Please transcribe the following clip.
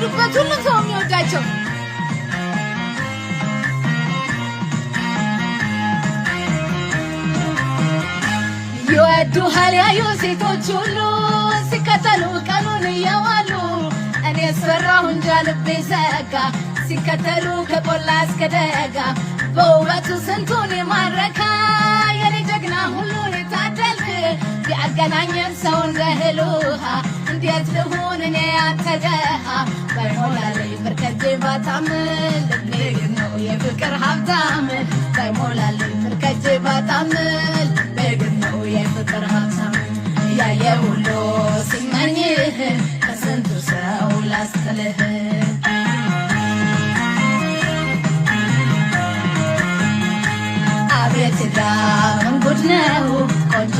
በሄዱበት ሁሉም ሰው የሚወዳቸው ይወዱሃል ያዩ ሴቶች ሁሉ ሲከተሉ ቀኑን እየዋሉ እኔ ስፈራሁ እንጃ ልቤ ዘጋ ሲከተሉ ከቆላ እስከ ደጋ በውበቱ ስንቱን የማረካ የኔ ጀግና ሁሉን የታደልክ ያገናኘን ሰው እንደ እህል ውሃ እንዴት ልሁን እኔ አንተ ደሃ ባይሞላልኝ ፍቅርህ ባታምል ልቤ ግን ነው የፍቅር ሀብታም ባይሞላልኝ ፍቅርህ ባታምል ልቤ ግን ነው የፍቅር ሀብታም ያየ ሁሉ ሲመኝህ ከስንቱ ሰው ላስጥልህ አቤት ዳም ጉድ ነው ቆንጆ